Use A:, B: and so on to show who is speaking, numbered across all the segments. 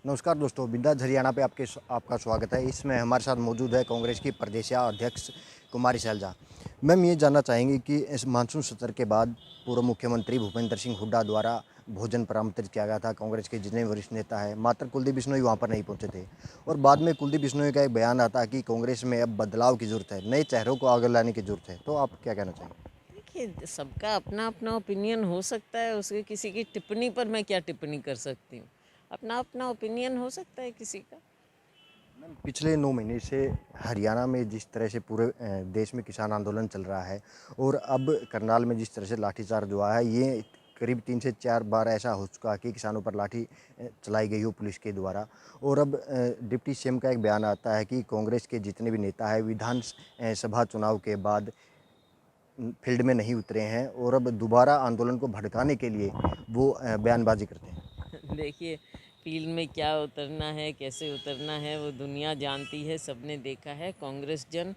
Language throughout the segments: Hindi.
A: नमस्कार दोस्तों, बिंदास हरियाणा पे आपका स्वागत है। इसमें हमारे साथ मौजूद है कांग्रेस की प्रदेश अध्यक्ष कुमारी सैलजा। मैम, ये जानना चाहेंगे कि इस मानसून सत्र के बाद पूर्व मुख्यमंत्री भूपेंद्र सिंह हुड्डा द्वारा भोजन पर आमंत्रित किया गया था। कांग्रेस के जितने वरिष्ठ नेता हैं, मात्र कुलदीप बिश्नोई वहाँ पर नहीं पहुँचे थे और बाद में कुलदीप बिश्नोई का एक बयान आता है कि कांग्रेस में अब बदलाव की जरूरत है, नए चेहरों को आगे लाने की जरूरत है। तो आप क्या कहना चाहेंगे?
B: देखिए, सबका अपना अपना ओपिनियन हो सकता है। उसके किसी की टिप्पणी पर मैं क्या टिप्पणी कर सकती हूँ। अपना अपना ओपिनियन हो सकता है किसी का।
A: मैम, पिछले 9 महीने से हरियाणा में जिस तरह से पूरे देश में किसान आंदोलन चल रहा है और अब करनाल में जिस तरह से लाठीचार्ज हुआ है, ये करीब 3 से 4 बार ऐसा हो चुका है कि किसानों पर लाठी चलाई गई हो पुलिस के द्वारा। और अब डिप्टी सीएम का एक बयान आता है कि कांग्रेस के जितने भी नेता हैं सभा चुनाव के बाद फील्ड में नहीं उतरे हैं और अब दोबारा आंदोलन को भड़काने के लिए वो बयानबाजी करते हैं।
B: देखिए, फील्ड में क्या उतरना है, कैसे उतरना है, वो दुनिया जानती है, सबने देखा है। कांग्रेस जन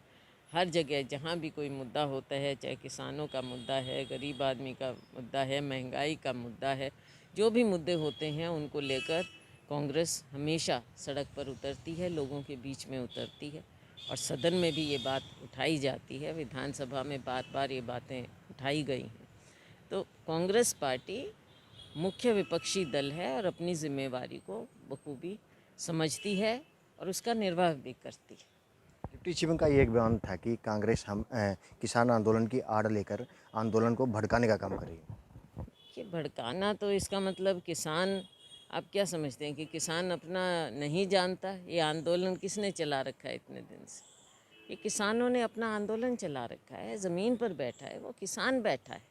B: हर जगह जहाँ भी कोई मुद्दा होता है, चाहे किसानों का मुद्दा है, गरीब आदमी का मुद्दा है, महंगाई का मुद्दा है, जो भी मुद्दे होते हैं उनको लेकर कांग्रेस हमेशा सड़क पर उतरती है, लोगों के बीच में उतरती है। और सदन में भी ये बात उठाई जाती है, विधानसभा में बार बार ये बातें उठाई गई हैं। तो कांग्रेस पार्टी मुख्य विपक्षी दल है और अपनी जिम्मेवारी को बखूबी समझती है और उसका निर्वाह भी करती है।
A: डिप्टी सीएम का ये एक बयान था कि कांग्रेस किसान आंदोलन की आड़ लेकर आंदोलन को भड़काने का काम कर रही है।
B: कि भड़काना, तो इसका मतलब किसान, आप क्या समझते हैं कि किसान अपना नहीं जानता? ये आंदोलन किसने चला रखा है इतने दिन से? ये किसानों ने अपना आंदोलन चला रखा है। ज़मीन पर बैठा है वो किसान, बैठा है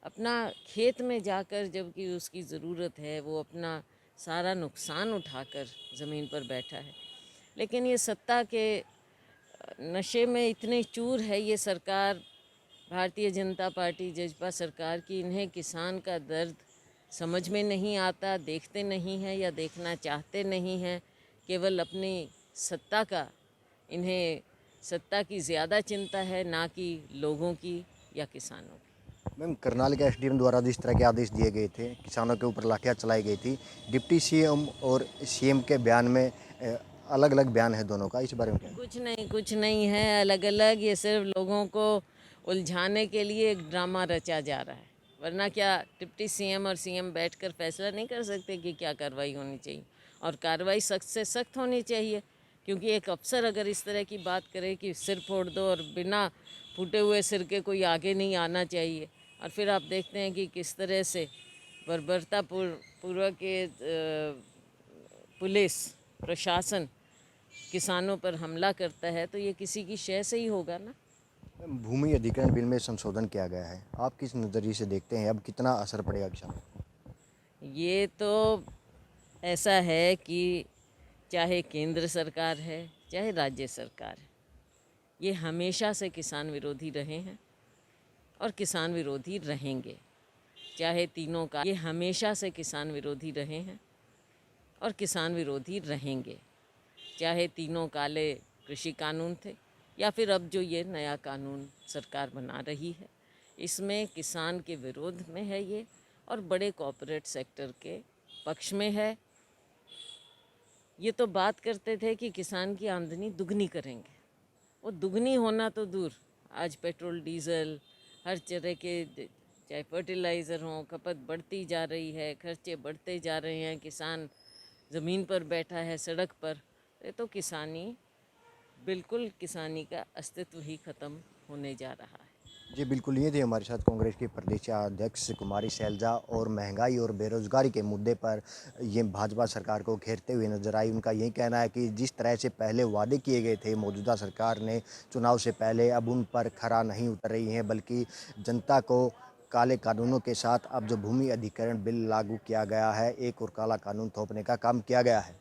B: अपना खेत में जाकर, जबकि उसकी ज़रूरत है, वो अपना सारा नुकसान उठाकर ज़मीन पर बैठा है। लेकिन ये सत्ता के नशे में इतने चूर है ये सरकार, भारतीय जनता पार्टी, जजपा सरकार की, इन्हें किसान का दर्द समझ में नहीं आता, देखते नहीं हैं या देखना चाहते नहीं हैं। केवल अपनी सत्ता का, इन्हें सत्ता की ज़्यादा चिंता है, ना कि लोगों की या किसानों की।
A: मैम, करनाल के एसडीएम द्वारा जिस तरह के आदेश दिए गए थे, किसानों के ऊपर लाठियां चलाई गई थी, डिप्टी सीएम और सीएम के बयान में अलग अलग बयान है दोनों का, इस बारे में क्या?
B: कुछ नहीं है अलग अलग। ये सिर्फ लोगों को उलझाने के लिए एक ड्रामा रचा जा रहा है। वरना क्या डिप्टी सीएम और सीएम बैठकर फैसला नहीं कर सकते कि क्या कार्रवाई होनी चाहिए? और कार्रवाई सख्त से सख्त होनी चाहिए, क्योंकि एक अफसर अगर इस तरह की बात करे कि सिर फोड़ दो और बिना फूटे हुए सिर के कोई आगे नहीं आना चाहिए, और फिर आप देखते हैं कि किस तरह से बर्बरता पूर्वक के पुलिस प्रशासन किसानों पर हमला करता है, तो ये किसी की शय से ही होगा ना।
A: मैम, भूमि अधिग्रहण बिल में संशोधन किया गया है, आप किस नज़रिए से देखते हैं, अब कितना असर पड़ेगा किसानों को?
B: ये तो ऐसा है कि चाहे केंद्र सरकार है, चाहे राज्य सरकार है, ये हमेशा से किसान विरोधी रहे हैं और किसान विरोधी रहेंगे। चाहे तीनों का, ये हमेशा से किसान विरोधी रहे हैं और किसान विरोधी रहेंगे। चाहे तीनों काले कृषि कानून थे या फिर अब जो ये नया कानून सरकार बना रही है, इसमें किसान के विरोध में है ये, और बड़े कॉरपोरेट सेक्टर के पक्ष में है। ये तो बात करते थे कि किसान की आमदनी दुगनी करेंगे। वो दुगनी होना तो दूर, आज पेट्रोल डीजल हर तरह के, चाहे फर्टिलाइज़र हों, खपत बढ़ती जा रही है, खर्चे बढ़ते जा रहे हैं, किसान ज़मीन पर बैठा है, सड़क पर। ये तो किसानी, बिल्कुल किसानी का अस्तित्व ही ख़त्म होने जा रहा है।
A: जी बिल्कुल, ये थे हमारे साथ कांग्रेस की प्रदेश अध्यक्ष कुमारी सैलजा और महंगाई और बेरोजगारी के मुद्दे पर ये भाजपा सरकार को घेरते हुए नजर आई। उनका यही कहना है कि जिस तरह से पहले वादे किए गए थे मौजूदा सरकार ने चुनाव से पहले, अब उन पर खरा नहीं उतर रही हैं, बल्कि जनता को काले कानूनों के साथ अब जो भूमि अधिग्रहण बिल लागू किया गया है, एक और काला कानून थोपने का काम किया गया है।